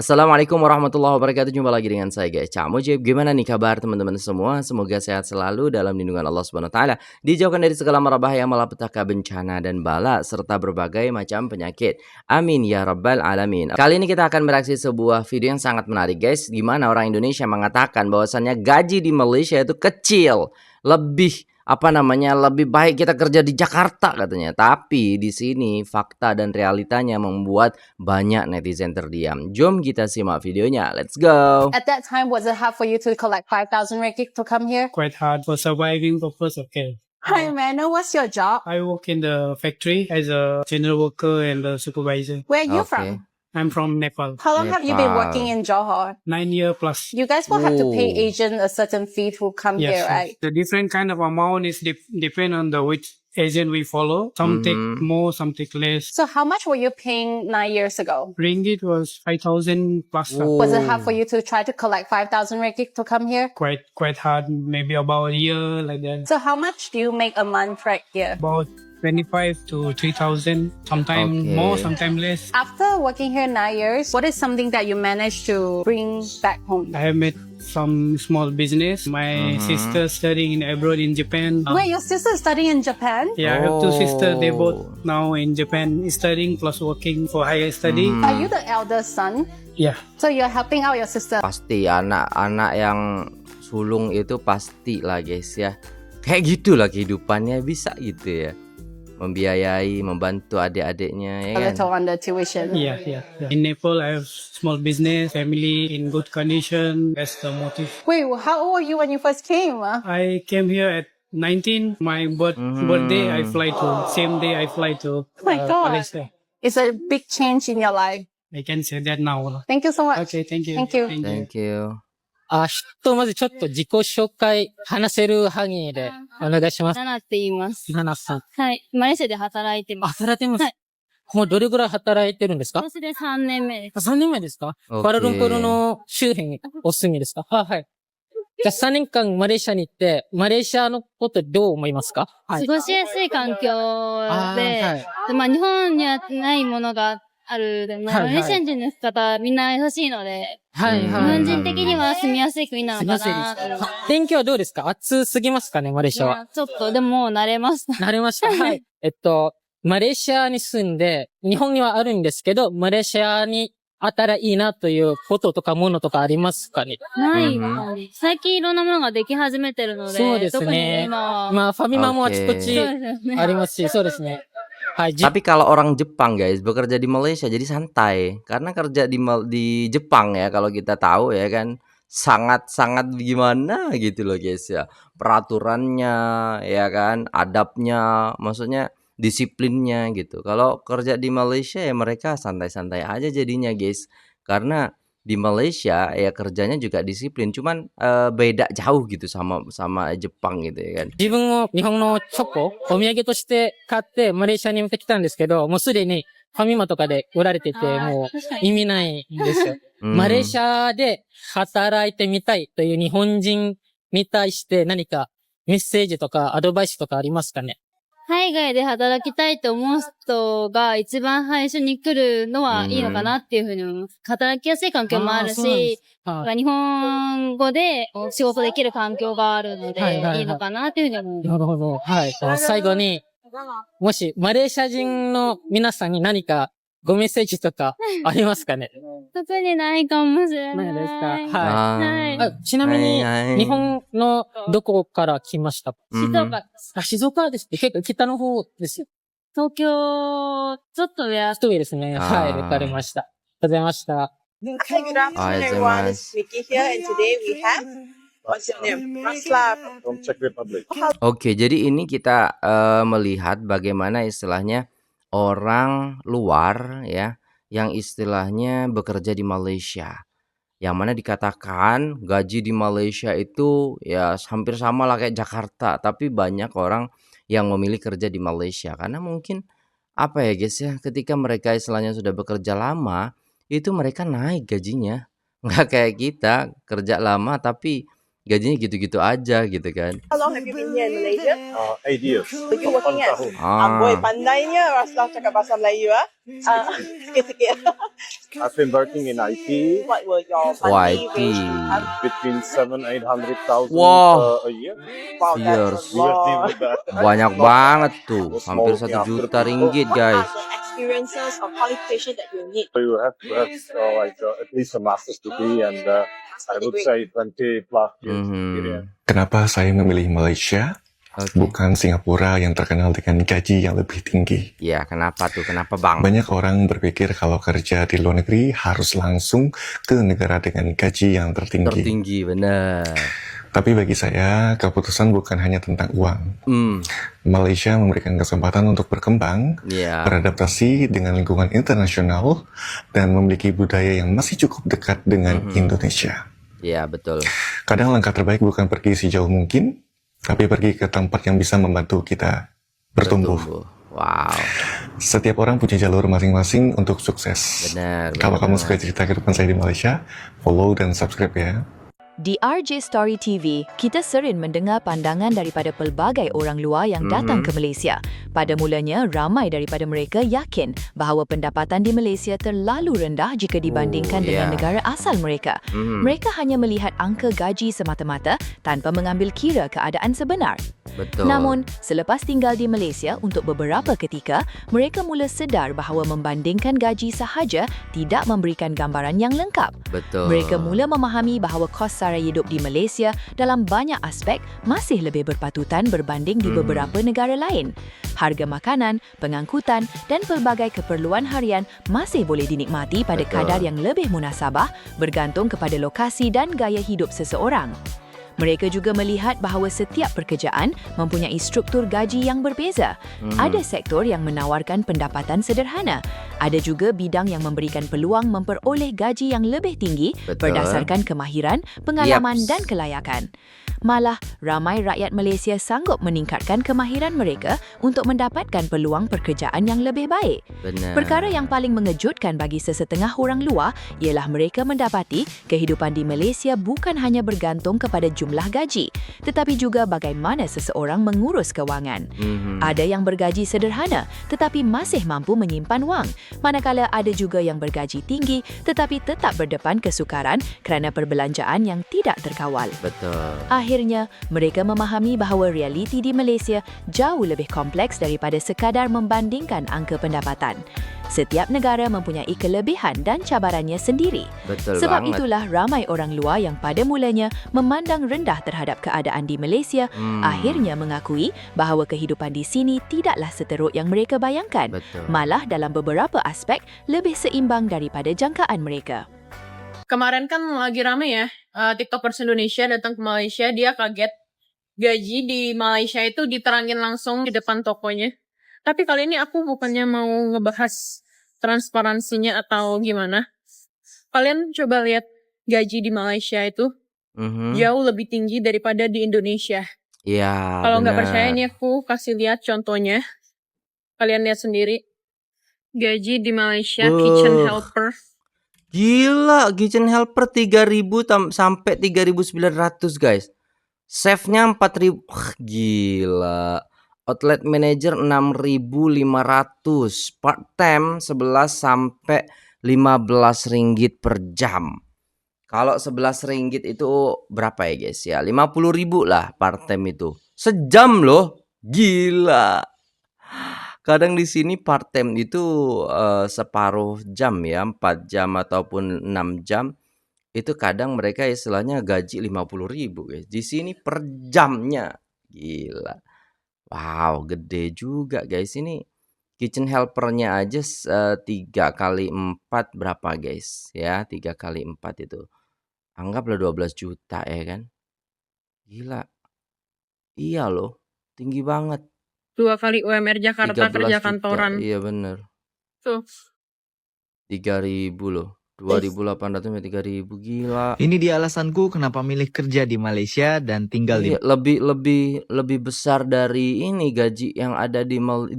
Assalamualaikum warahmatullahi wabarakatuh. Jumpa lagi dengan saya guys, Cak Mujib. Gimana nih kabar teman-teman semua? Semoga sehat selalu dalam lindungan Allah Subhanahu wa taala, dijauhkan dari segala mara bahaya, malapetaka, bencana dan bala serta berbagai macam penyakit. Amin ya rabbal alamin. Kali ini kita akan bereaksi sebuah video yang sangat menarik guys, di mana orang Indonesia mengatakan bahwasannya gaji di Malaysia itu kecil, lebih baik kita kerja di Jakarta katanya. Tapi di sini fakta dan realitanya membuat banyak netizen terdiam. Jom kita simak videonya. Let's go. At that time, was it hard for you to collect 5,000 ringgit to come here? Quite hard for surviving purpose. Okay. Hi, may I know what's your job? I work in the factory as a general worker and a supervisor. Where are you Okay. from? I'm from Nepal. How long have you been Nepal. working in Johor? 9 year plus. You guys will have to pay Oh. agent a certain fee to come here, right? The different kind of amount is depend on the which agent we follow. Some take more, some take less. So how much were you paying 9 years ago? Ringgit was 5,000 plus. Was it hard for you to try to collect 5,000 ringgit to come here? Quite hard. Maybe about a year like that. So how much do you make a month right here? About 25 to 3,000. Sometimes Okay. more, sometimes less. After working here 9 years, what is something that you managed to bring back home? I have made some small business. My sister studying in abroad in Japan. Wait, your sister is studying in Japan? Yeah, I have two sisters. They Oh. both now in Japan studying plus working for higher study. Are you the eldest son? Yeah. So you're helping out your sister? Pasti anak-anak yang sulung itu pasti lah guys ya. Kayak gitulah kehidupannya, bisa gitu ya. Membiayai, membantu adik-adiknya ya A kan. little on the tuition. Yeah. In Nepal, I have small business, family in good condition. That's the motive. Wait, how old were you when you first came? I came here at 19. My birthday, I fly to same day. I fly to my God. Malaysia. It's a big change in your life. I can say that now. Thank you so much. Okay, thank you. Thank you. Thank you. まずちょっと自己紹介、話せる範囲でお願いします。ナナって言います。ナナさん。はい。マレーシアで働いてます。働いてます。はいもうどれぐらい働いてるんですか？私で3年目です。 3年前ですか？ OK クアラルンプールの周辺にお住みですか？はい。じゃあ3年間マレーシアに行って、マレーシアのことどう思いますか？は過ごしやすい環境で、はいでまあ日本にはないものがあるで、まあはいはいマレーシア人の方みんな優しいので、はい日本人的には住みやすい国なのかなと思います。天気はどうですか？暑すぎますかね、マレーシアは。ちょっと、でももう慣れました。慣れました。はい。マレーシアに住んで、日本にはあるんですけど、マレーシアにあったらいいなということとかものとかありますかね？ない感じ。最近いろんなものができ始めてるので、そうですね特に今は。まあ、ファミマもあちこちそうですよね。ありますし、そうですね。はい。 Tapi kalau orang Jepang guys bekerja di Malaysia jadi santai, karena kerja di Jepang ya, kalau kita tahu ya kan, sangat-sangat gimana gitu loh guys ya, peraturannya ya kan, adabnya, maksudnya disiplinnya gitu. Kalau kerja di Malaysia ya mereka santai-santai aja jadinya guys, karena di Malaysia ya kerjanya juga disiplin, cuman beda jauh gitu sama Jepang gitu ya kan. 自分も日本のチョコ、お土産として買ってマレーシアに持ってきたんですけど、もうすでにファミマとかで売られてて、も確かう意味ないんですよ。マレーシアで働いてみたいという日本人に対して何かメッセージとかアドバイスとかありますかね？海外で働きたいと思う人が一番最初に来るのはいいのかなっていうふうに思います。働きやすい環境もあるし、はい。日本語で仕事できる環境があるので、はいはいはいいいのかなっていうふうに思います。なるほど。はい。最後に、もしマレーシア人の皆さんに何かごメッセージとかありますかね？特にないかもしれない。ないですか？は Ah, い。あ、ちなみに、はいはい日本のどこから来ましたか？ mhm. 静岡、あ、静岡ですね。結構北の方ですよ。東京、ちょっと上、一上ですね。はい。わかりました。ありがとうございました。 Hi, good afternoon, everyone. It's Vicky here, and today we have what's your name? Raslav. From Czech Republic. Oke, jadi ini kita melihat bagaimana istilahnya orang luar ya, yang istilahnya bekerja di Malaysia. Yang mana dikatakan gaji di Malaysia itu ya hampir sama lah kayak Jakarta, tapi banyak orang yang memilih kerja di Malaysia karena mungkin apa ya guys ya, ketika mereka istilahnya sudah bekerja lama, itu mereka naik gajinya. Nggak kayak kita, kerja lama tapi gajinya gitu-gitu aja gitu kan. How long have you been here in Malaysia? 8 years. So you working as? Boy, Ah, pandainya Raslah cakap bahasa Melayu sikit-sikit. I've been working in IT What were your oh monthly IT. wage you have? between 700,000-800,000 Wow, a year. Wow, that's years. a lot. With that. Banyak banget tuh, Was hampir small, 1 yeah, juta after- ringgit What are guys. the experiences or qualification that you need? So you have to have at least a master's degree and I would say 20 plus years experience. Kenapa saya memilih Malaysia, Oke. bukan Singapura yang terkenal dengan gaji yang lebih tinggi? Ya, kenapa tuh? Kenapa bang? Banyak orang berpikir kalau kerja di luar negeri harus langsung ke negara dengan gaji yang tertinggi. Tertinggi, bener. Tapi bagi saya, keputusan bukan hanya tentang uang. Malaysia memberikan kesempatan untuk berkembang, Ya, beradaptasi dengan lingkungan internasional, dan memiliki budaya yang masih cukup dekat dengan Indonesia. ya betul. Kadang langkah terbaik bukan pergi sejauh mungkin, tapi pergi ke tempat yang bisa membantu kita bertumbuh. Wow, Setiap orang punya jalur masing-masing untuk sukses. benar. Kalau kamu benar. suka cerita kehidupan saya di Malaysia, follow dan subscribe ya. Di RJ Story TV, kita sering mendengar pandangan daripada pelbagai orang luar yang datang ke Malaysia. Pada mulanya, ramai daripada mereka yakin bahawa pendapatan di Malaysia terlalu rendah jika dibandingkan dengan negara asal mereka. Mereka hanya melihat angka gaji semata-mata tanpa mengambil kira keadaan sebenar. Betul. Namun, selepas tinggal di Malaysia untuk beberapa ketika, mereka mula sedar bahawa membandingkan gaji sahaja tidak memberikan gambaran yang lengkap. Betul. Mereka mula memahami bahawa kos sara hidup di Malaysia dalam banyak aspek masih lebih berpatutan berbanding di beberapa negara lain. Harga makanan, pengangkutan dan pelbagai keperluan harian masih boleh dinikmati pada Betul. kadar yang lebih munasabah bergantung kepada lokasi dan gaya hidup seseorang. Mereka juga melihat bahawa setiap pekerjaan mempunyai struktur gaji yang berbeza. Ada sektor yang menawarkan pendapatan sederhana. Ada juga bidang yang memberikan peluang memperoleh gaji yang lebih tinggi Betul. berdasarkan kemahiran, pengalaman Yaps. dan kelayakan. Malah, ramai rakyat Malaysia sanggup meningkatkan kemahiran mereka untuk mendapatkan peluang pekerjaan yang lebih baik. Benar. Perkara yang paling mengejutkan bagi sesetengah orang luar ialah mereka mendapati kehidupan di Malaysia bukan hanya bergantung kepada jumlah gaji, tetapi juga bagaimana seseorang mengurus kewangan. Ada yang bergaji sederhana tetapi masih mampu menyimpan wang, manakala ada juga yang bergaji tinggi tetapi tetap berdepan kesukaran kerana perbelanjaan yang tidak terkawal. Betul. Akhirnya, mereka memahami bahawa realiti di Malaysia jauh lebih kompleks daripada sekadar membandingkan angka pendapatan. Setiap negara mempunyai kelebihan dan cabarannya sendiri. Betul Sebab banget. itulah ramai orang luar yang pada mulanya memandang rendah terhadap keadaan di Malaysia, akhirnya mengakui bahawa kehidupan di sini tidaklah seteruk yang mereka bayangkan. Betul. Malah dalam beberapa aspek lebih seimbang daripada jangkaan mereka. Kemarin kan lagi rame ya, TikTokers Indonesia datang ke Malaysia, dia kaget gaji di Malaysia itu diterangin langsung di depan tokonya. Tapi kali ini aku bukannya mau ngebahas transparansinya atau gimana. Kalian coba lihat gaji di Malaysia itu jauh lebih tinggi daripada di Indonesia. Iya, Kalau nggak benar. percaya nih aku kasih lihat contohnya. Kalian lihat sendiri. Gaji di Malaysia, kitchen helper. Gila, kitchen helper 3.000 sampai 3.900 guys. Chefnya 4.000. Wah, gila. Outlet manager 6.500. Part time 11 sampai 15 ringgit per jam. Kalau 11 ringgit itu berapa ya guys ya? 50.000 lah part time itu. Sejam loh. Gila. Kadang di sini part time itu separuh jam ya, 4 jam ataupun 6 jam. Itu kadang mereka istilahnya gaji 50.000 guys. Di sini per jamnya. Gila. Wow, gede juga guys. Ini kitchen helpernya aja 3 kali 4 berapa guys? Ya, 3 kali 4 itu. Anggaplah 12 juta ya kan. Gila. Iya loh. Tinggi banget. 2 kali UMR Jakarta 13 kerja juta. kantoran. Iya bener. Tuh. 3.000 loh. 2.800 sampai 3.000. Gila. Ini dia alasanku kenapa milih kerja di Malaysia dan tinggal di Iya, lebih besar dari ini gaji yang ada di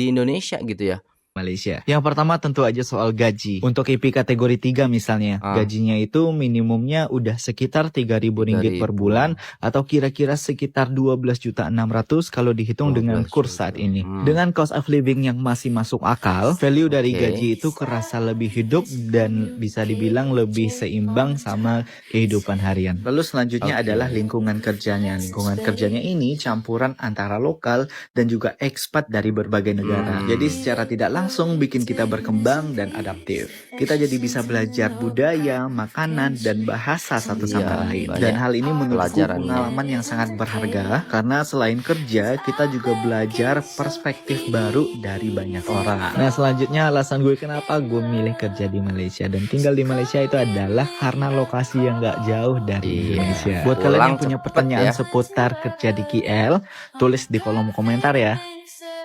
Indonesia gitu ya. Malaysia. Yang pertama tentu aja soal gaji. Untuk IP kategori 3 misalnya, gajinya itu minimumnya udah sekitar 3.000 ringgit per bulan atau kira-kira sekitar 12.600.000 kalau dihitung dengan kurs saat ini. Dengan cost of living yang masih masuk akal, value dari gaji itu kerasa lebih hidup dan bisa dibilang lebih seimbang sama kehidupan harian. Lalu selanjutnya adalah lingkungan kerjanya. Lingkungan kerjanya ini campuran antara lokal dan juga ekspat dari berbagai negara. Jadi secara tidak langsung bikin kita berkembang dan adaptif. Kita jadi bisa belajar budaya, makanan, dan bahasa satu sama lain. Dan hal ini menurutku pengalaman yang sangat berharga karena selain kerja, kita juga belajar perspektif baru dari banyak orang. Nah, selanjutnya alasan gue kenapa gue milih kerja di Malaysia dan tinggal di Malaysia itu adalah karena lokasi yang gak jauh dari Indonesia. Buat kalian yang punya pertanyaan seputar kerja di KL, tulis di kolom komentar ya.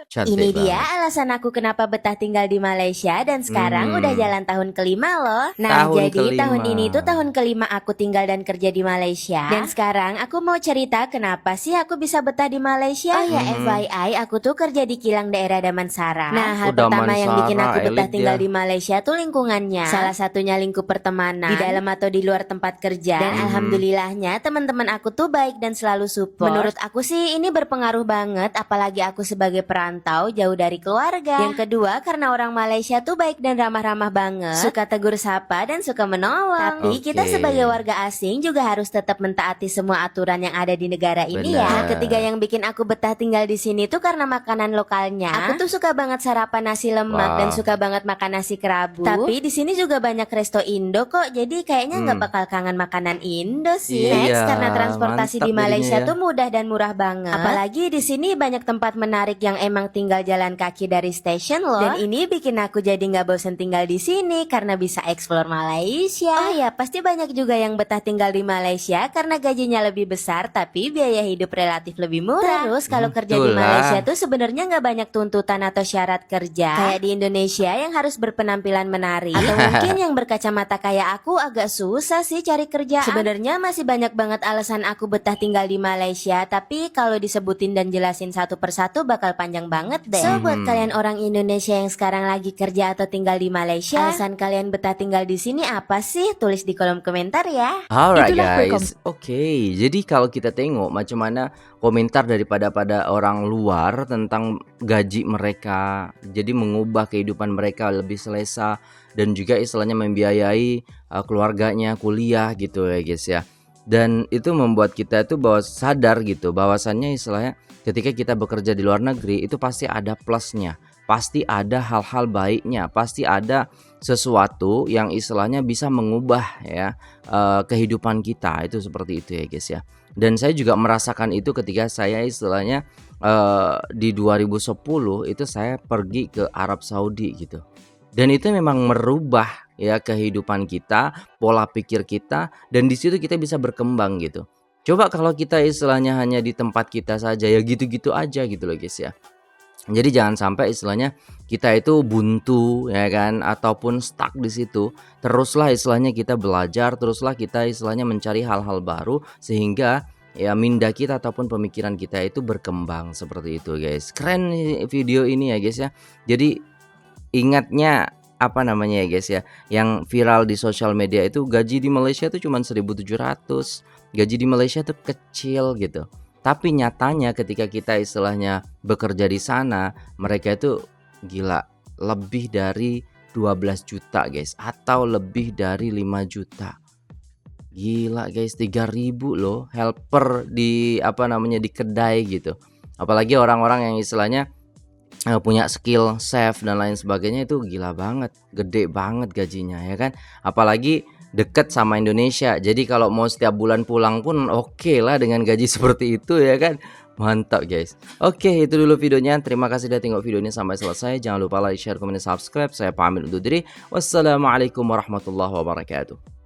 Ini dia alasan aku kenapa betah tinggal di Malaysia dan sekarang udah jalan tahun kelima loh. Nah, jadi tahun ini tuh tahun kelima aku tinggal dan kerja di Malaysia. Dan sekarang aku mau cerita kenapa sih aku bisa betah di Malaysia. Oh ya, FYI, aku tuh kerja di kilang daerah Damansara. Nah, hal pertama yang bikin aku betah tinggal di Malaysia tuh lingkungannya. Salah satunya lingkup pertemanan, di dalam atau di luar tempat kerja. Dan alhamdulillahnya teman-teman aku tuh baik dan selalu support. Menurut aku sih ini berpengaruh banget, apalagi aku sebagai perantau jauh dari keluarga. Yang kedua, karena orang Malaysia tuh baik dan ramah-ramah banget, suka tegur sapa dan suka menolong. Tapi kita sebagai warga asing juga harus tetap mentaati semua aturan yang ada di negara ini ya. Ketiga yang bikin aku betah tinggal di sini tuh karena makanan lokalnya. Aku tuh suka banget sarapan nasi lemak dan suka banget makan nasi kerabu. Tapi di sini juga banyak resto Indo kok. Jadi kayaknya nggak bakal kangen makanan Indo sih. Next, karena transportasi di Malaysia tuh mudah dan murah banget. Apalagi di sini banyak tempat menarik yang emang tinggal jalan kaki dari stasiun loh. Dan ini bikin aku jadi nggak bosen tinggal di sini karena bisa explore Malaysia. Oh ya, pasti banyak juga yang betah tinggal di Malaysia karena gajinya lebih besar tapi biaya hidup relatif lebih murah. Terus kalau kerja di Malaysia tuh sebenarnya nggak banyak tuntutan atau syarat kerja kayak di Indonesia yang harus berpenampilan menarik. Atau mungkin yang berkacamata kayak aku agak susah sih cari kerja. Sebenarnya masih banyak banget alasan aku betah tinggal di Malaysia, tapi kalau disebutin dan jelasin satu persatu bakal panjang banget deh. So buat kalian orang Indonesia yang sekarang lagi kerja atau tinggal di Malaysia, alasan kalian betah tinggal di sini apa sih? Tulis di kolom komentar ya. Alright guys, oke. Jadi kalau kita tengok macam mana komentar daripada orang luar tentang gaji mereka, jadi mengubah kehidupan mereka lebih selesa dan juga istilahnya membiayai keluarganya kuliah gitu ya guys ya. Dan itu membuat kita itu sadar gitu bahwasannya istilahnya ketika kita bekerja di luar negeri itu pasti ada plusnya, pasti ada hal-hal baiknya, pasti ada sesuatu yang istilahnya bisa mengubah ya kehidupan kita, itu seperti itu ya guys ya. Dan saya juga merasakan itu ketika saya istilahnya di 2010 itu saya pergi ke Arab Saudi gitu. Dan itu memang merubah ya kehidupan kita, pola pikir kita, dan di situ kita bisa berkembang gitu. Coba kalau kita istilahnya hanya di tempat kita saja ya gitu-gitu aja gitu loh guys ya. Jadi jangan sampai istilahnya kita itu buntu ya kan, ataupun stuck di situ. Teruslah istilahnya kita belajar, teruslah kita istilahnya mencari hal-hal baru sehingga ya minda kita ataupun pemikiran kita itu berkembang seperti itu guys. Keren video ini ya guys ya. Jadi ingatnya apa namanya ya guys ya, yang viral di sosial media itu gaji di Malaysia itu cuma 1.700. Gaji di Malaysia tuh kecil gitu. Tapi nyatanya ketika kita istilahnya bekerja di sana, mereka itu gila lebih dari 12 juta guys, atau lebih dari 5 juta. Gila guys, 3.000 loh helper di apa namanya di kedai gitu. Apalagi orang-orang yang istilahnya punya skill chef dan lain sebagainya, itu gila banget, gede banget gajinya ya kan. Apalagi deket sama Indonesia, jadi kalau mau setiap bulan pulang pun oke lah dengan gaji seperti itu ya kan. Mantap guys. Oke, itu dulu videonya. Terima kasih sudah tengok video ini sampai selesai. Jangan lupa like, share, komen, dan subscribe. Saya pamit undur diri. Wassalamualaikum warahmatullahi wabarakatuh.